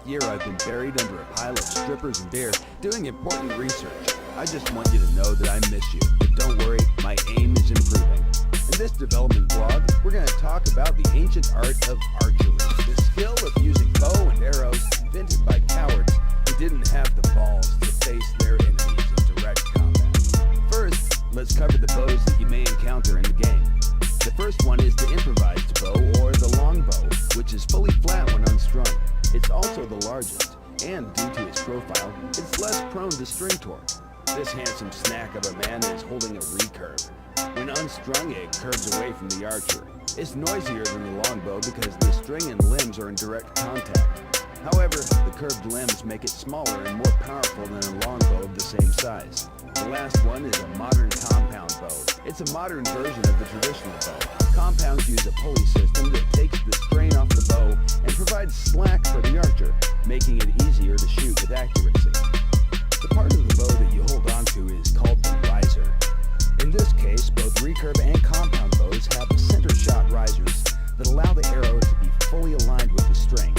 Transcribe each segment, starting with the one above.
year I've been buried under a pile of strippers and beer doing important research. I just want you to know that I miss you. But don't worry, my aim is improving. In this development blog, we're going to talk about the ancient art of archery, the skill of using bow and arrows invented by cowards who didn't have the balls to face their enemies in direct combat. First, let's cover the bows that you may encounter in the game. The first one is the improvised bow, or the long bow, which is fully flat when unstrung. It's also the largest, and due to its profile, it's less prone to string torque. This handsome snack of a man is holding a recurve. When unstrung, it curves away from the archer. It's noisier than the longbow because the string and limbs are in direct contact. However, the curved limbs make it smaller and more powerful than a longbow of the same size. The last one is a modern compound bow. It's a modern version of the traditional bow. Compounds use a pulley system that takes the strain off the bow and provides slack for the archer, making it easier to shoot with accuracy. The part of the bow that you hold onto is called the riser. In this case, both recurve and compound bows have center shot risers that allow the arrow to be fully aligned with the string.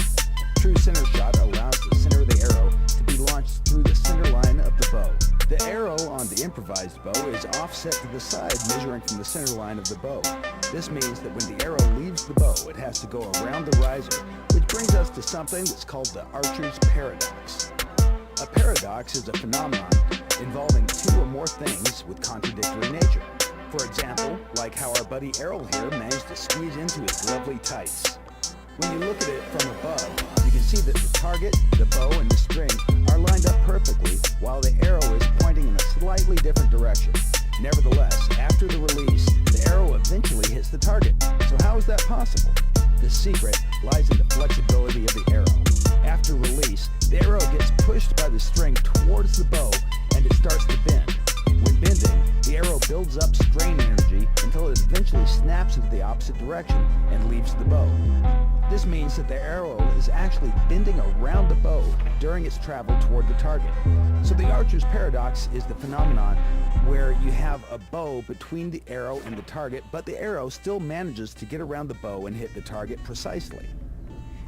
True center shot allows the center of the arrow to be launched through the center line of the bow. The arrow on the improvised bow is offset to the side, measuring from the center line of the bow. This means that when the arrow leaves the bow, it has to go around the riser, which brings us to something that's called the archer's paradox. A paradox is a phenomenon involving two or more things with contradictory nature. For example, like how our buddy Errol here managed to squeeze into his lovely tights. When you look at it from above, you can see that the target, the bow, and the string are lined up perfectly, while the arrow is pointing in a slightly different direction. Nevertheless, after the release, the arrow eventually hits the target. So how is that possible? The secret lies in the flexibility of the arrow. After release, the arrow gets pushed by the string towards the bow, and it starts to bend. When bending, the arrow builds up strain energy until it eventually snaps into the opposite direction and leaves the bow. This means that the arrow is actually bending around the bow during its travel toward the target. So the archer's paradox is the phenomenon where you have a bow between the arrow and the target, but the arrow still manages to get around the bow and hit the target precisely.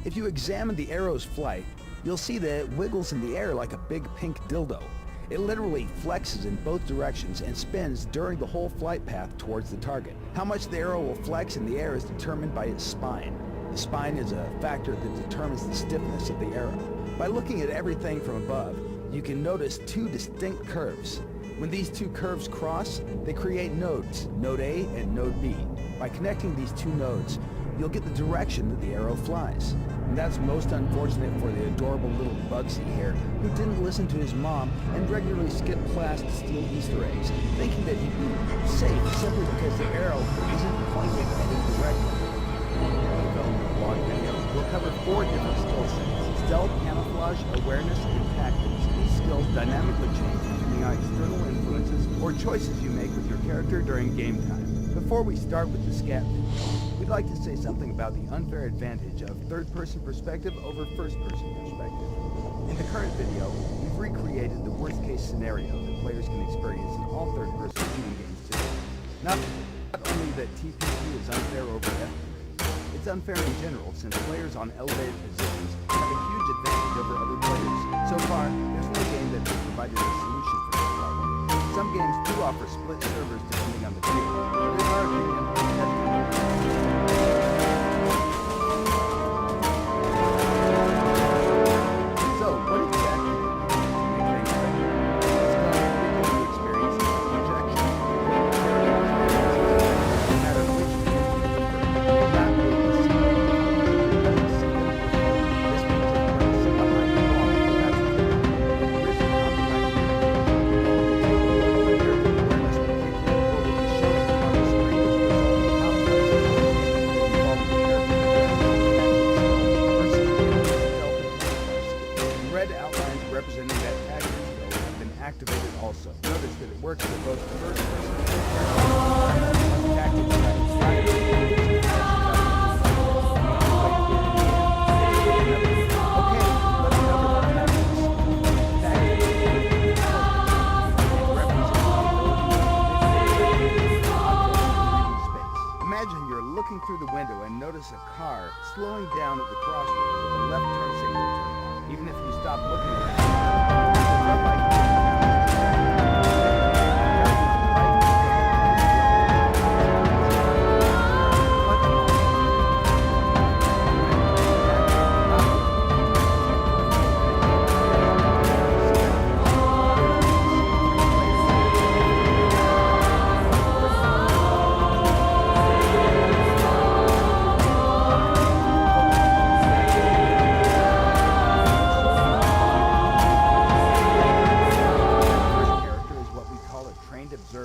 If you examine the arrow's flight, you'll see that it wiggles in the air like a big pink dildo. It literally flexes in both directions and spins during the whole flight path towards the target. How much the arrow will flex in the air is determined by its spine. The spine is a factor that determines the stiffness of the arrow. By looking at everything from above, you can notice two distinct curves. When these two curves cross, they create nodes, node A and node B. By connecting these two nodes, you'll get the direction that the arrow flies. And that's most unfortunate for the adorable little Bugsy here, who didn't listen to his mom and regularly skipped class to steal Easter eggs, thinking that he'd be safe simply because the arrow isn't pointing at him directly. In the development blog video, we'll cover 4 different skill sets: stealth, camouflage, awareness, and tactics. These skills dynamically change depending on external influences or choices you make with your character during game time. Before we start with the scat video, we'd like to say something about the unfair advantage of third-person perspective over first-person perspective. In the current video, we've recreated the worst-case scenario that players can experience in all third-person shooting games today. Not only that TPP is unfair over FPS, it's unfair in general since players on elevated positions have a huge advantage over other players. So far, there's no game that has provided a solution for this problem. Some games do offer split servers depending on the field, but in our opinion, so, what exactly make things better? SCUM experience projection. No matter which not really the same. This means that when it's behind the ball, that's the risk of red outlines representing that tactics skill have been activated also. Notice that it works for both the first person and third person. Tactics Imagine you're looking through the window and notice a car slowing down at the crossroads with